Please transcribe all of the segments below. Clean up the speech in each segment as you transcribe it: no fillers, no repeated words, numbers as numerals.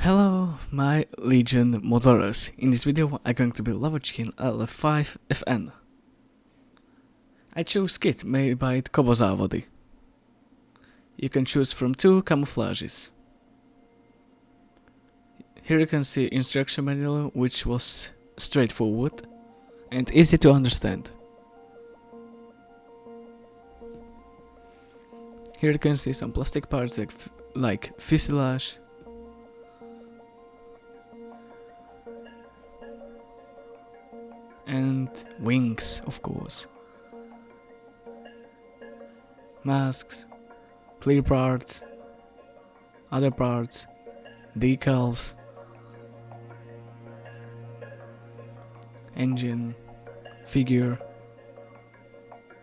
Hello, my Legion modders. In this video I'm going to build Lavočkin La5fn. I chose kit made by Kovozávody. You can choose from two camouflages. Here you can see instruction manual, which was straightforward and easy to understand. Here you can see some plastic parts like fuselage, and wings, of course, masks, clear parts, other parts, decals, engine, figure,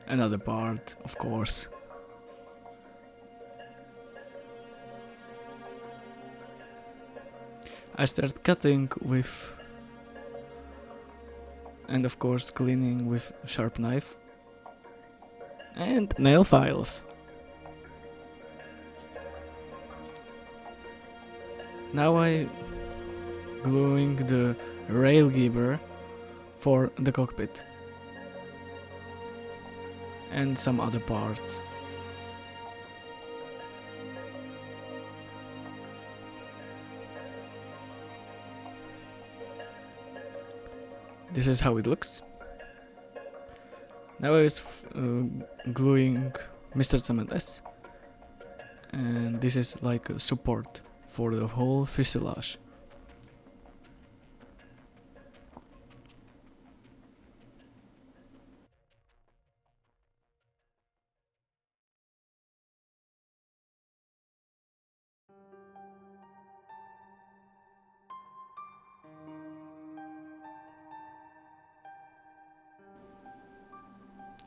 another part, of course. I start cutting with, and of course cleaning with sharp knife and nail files. Now I gluing the rail gear for the cockpit and some other parts. This is how it looks. Now I was gluing Mr. Cement S, and this is like a support for the whole fuselage.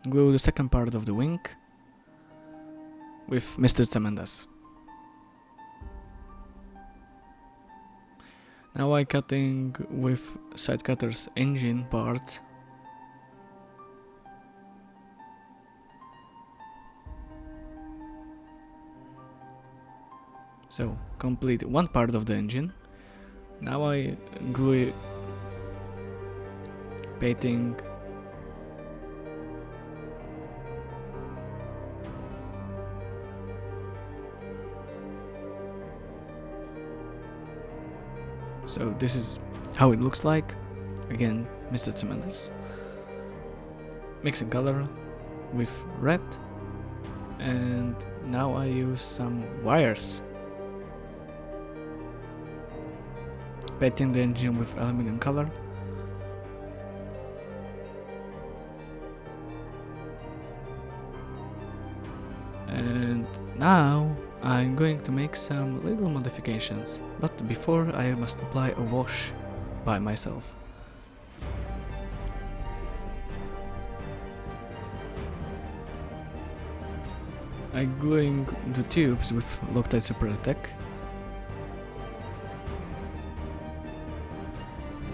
Glue the second part of the wing with Mr. Cement S. Now I cutting with side cutters engine parts. So complete one part of the engine. Now I glue it, painting so this is how it looks like. Again, Mr. Cement S. Mixing color with red, and now I use some wires. Painting the engine with aluminum color. And now I'm going to make some little modifications, but before I must apply a wash by myself. I'm gluing the tubes with Loctite Super Attack,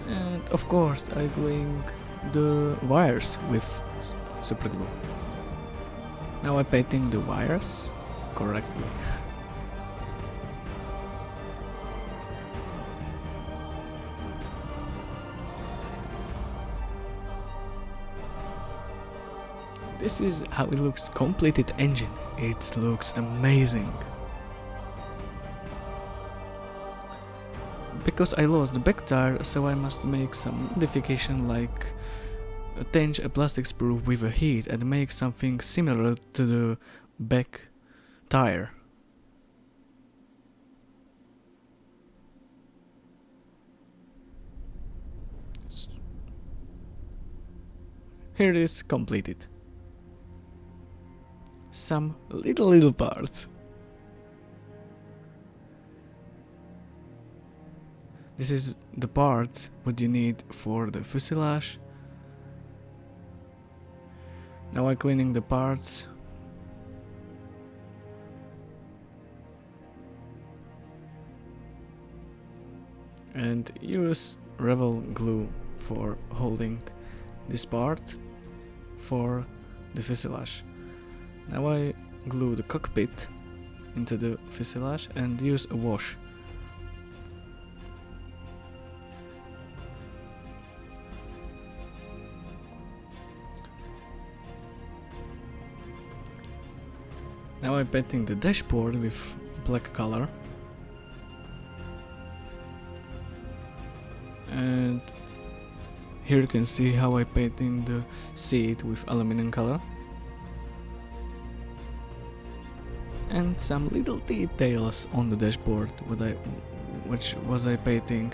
and of course I'm gluing the wires with super glue. Now I'm painting the wires correctly. This is how it looks completed engine. It looks amazing. Because I lost the back tire, so I must make some modification, like attach a plastic sprue with a heat and make something similar to the back tire. Here it is completed. Some little parts. This is the parts what you need for the fuselage. Now I'm cleaning the parts. And use Revel glue for holding this part for the fuselage. Now I glue the cockpit into the fuselage and use a wash. Now I'm painting the dashboard with black color. And here you can see how I'm painting the seat with aluminum color. And some little details on the dashboard which was I painting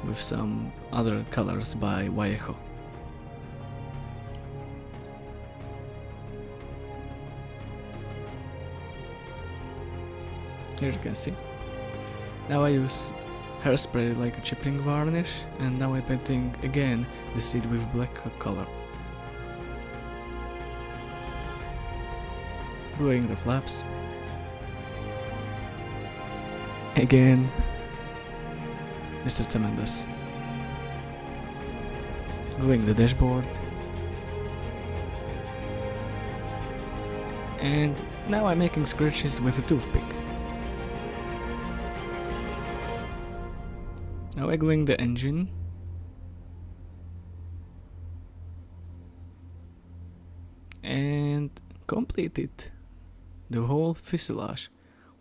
with some other colors by Vallejo. Here you can see. Now I use hairspray like a chipping varnish, and now I'm painting again the seat with black color. Gluing the flaps. Again, Mr. Tremendous. Gluing the dashboard. And now I'm making scratches with a toothpick. Now I'm gluing the engine. And completed the whole fuselage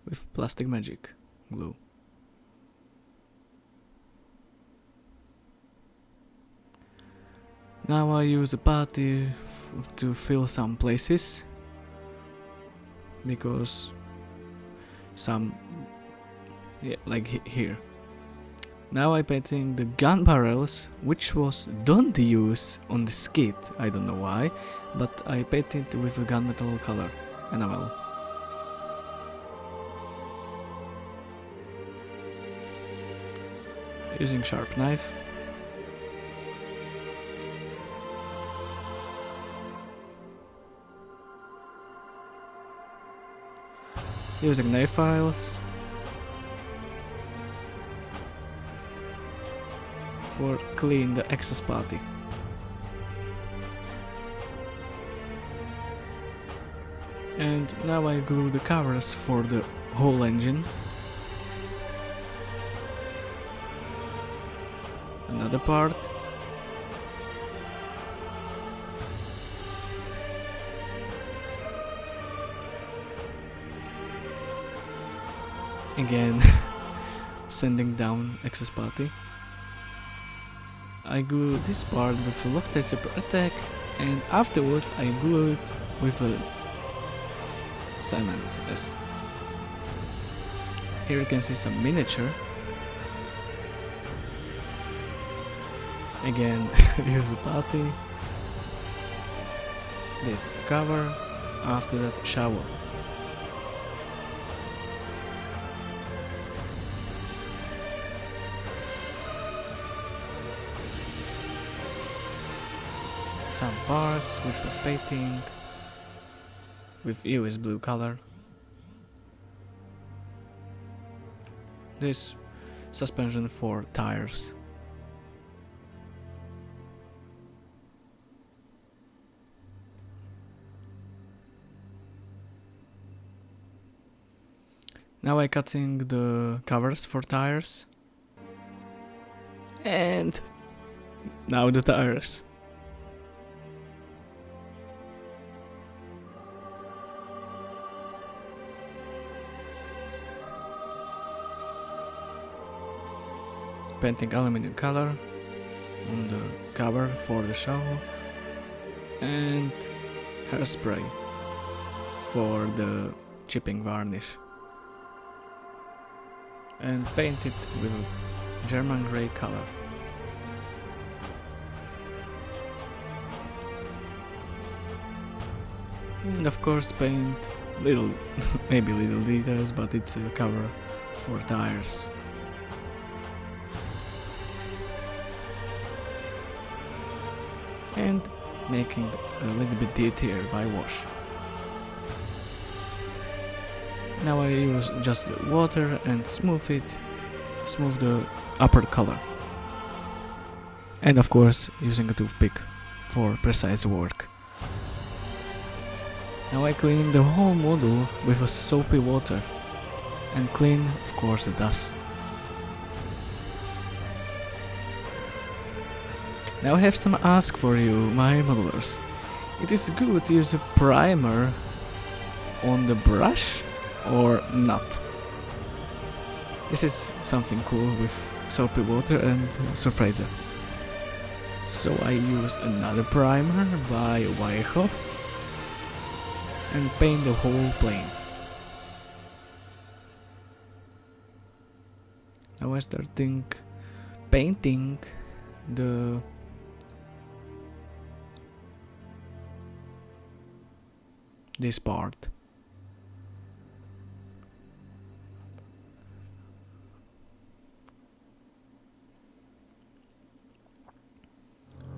with plastic magic glue. Now I use a putty to fill some places, because like here. Now I'm painting the gun barrels, which was don't use on the skit, I don't know why, but I painted with a gunmetal color, enamel. Using sharp knife. Using knife files for clean the excess putty. And now I glue the covers for the whole engine. Another part. Again, sanding down excess putty. I glue this part with a Loctite Super Attack, and afterward I glue it with a cement. Yes. Here you can see some miniature. Again, use a putty. This cover. After that, shower. Some parts which was painting with US blue color. This suspension for tires. Now I'm cutting the covers for tires. And now the tires. Painting aluminum color on the cover for the shovel, and hairspray for the chipping varnish, and paint it with a German grey color. And of course paint little, maybe little details, but it's a cover for tires. And making a little bit detail by wash. Now I use just water and smooth the upper color. And of course using a toothpick for precise work. Now I clean the whole model with a soapy water and clean of course the dust. Now I have some ask for you, my modelers. It is good to use a primer on the brush or not. This is something cool with soapy water and surfacer. So I use another primer by Wyckoff and paint the whole plane. Now I start painting this part.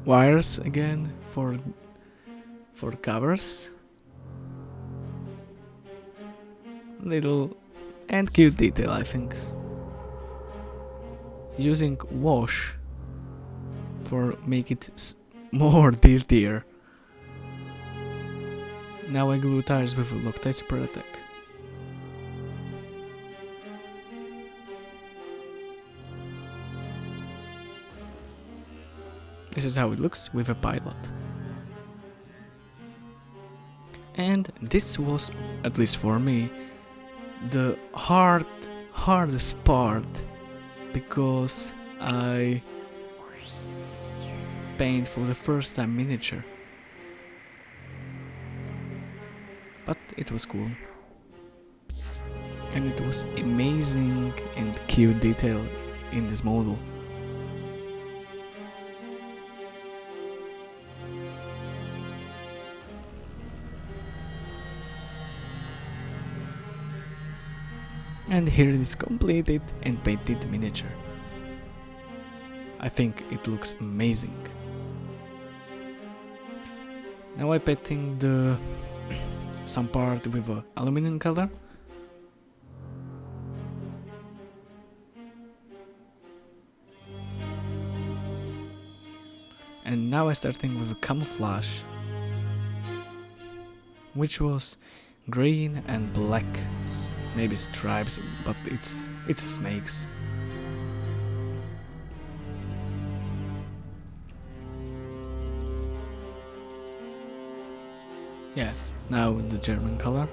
Wires again for covers. Little and cute detail, I think. Using wash for make it more dirtier. Now I glue tires with Loctite Super Attack. This is how it looks with a pilot. And this was, at least for me, the hardest part, because I paint for the first time miniature. But it was cool. And it was amazing and cute detail in this model. And here it is completed and painted miniature. I think it looks amazing. Now I'm painting some part with a aluminum color. And now I'm starting with a camouflage, which was green and black, maybe stripes, but it's snakes. Yeah, now the German color.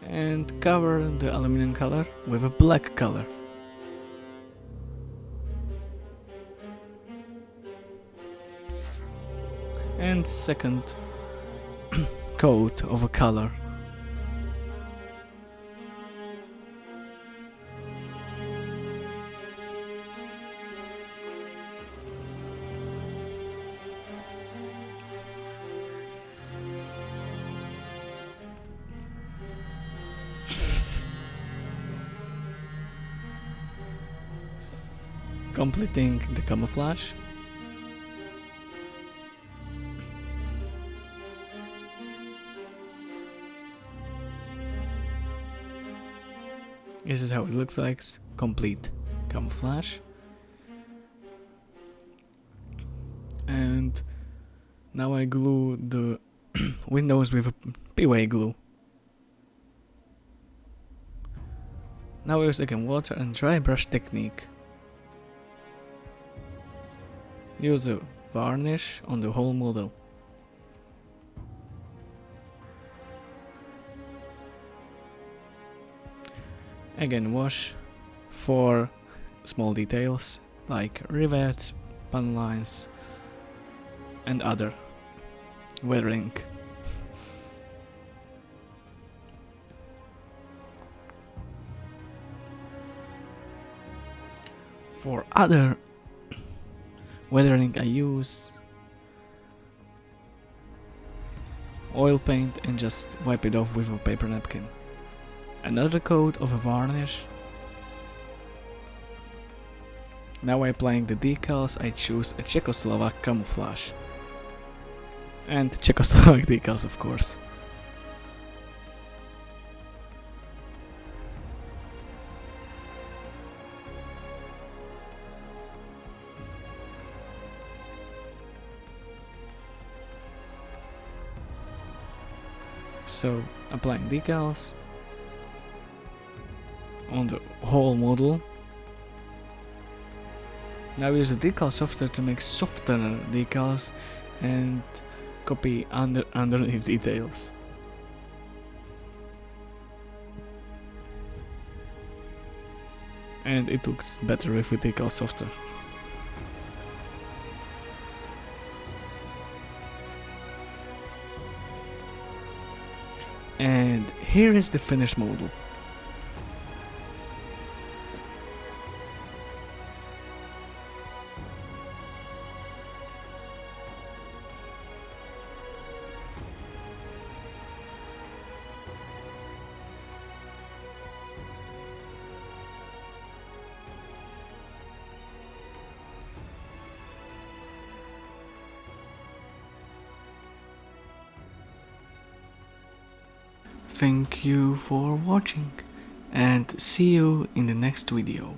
And cover the aluminum color with a black color. And second coat of a color. Completing the camouflage. This is how it looks like, complete camouflage. And now I glue the windows with a PVA glue. Now I use again water and dry brush technique. Use a varnish on the whole model. Again wash for small details like rivets, pan lines and other weathering. For other weathering I use oil paint and just wipe it off with a paper napkin. Another coat of a varnish. Now I'm applying the decals. I choose a Czechoslovak camouflage. And Czechoslovak decals, of course. So, applying decals on the whole model Now use the decal software to make softer decals and copy underneath details. And it looks better with the decal software. And here is the finished model. Thank you for watching and see you in the next video.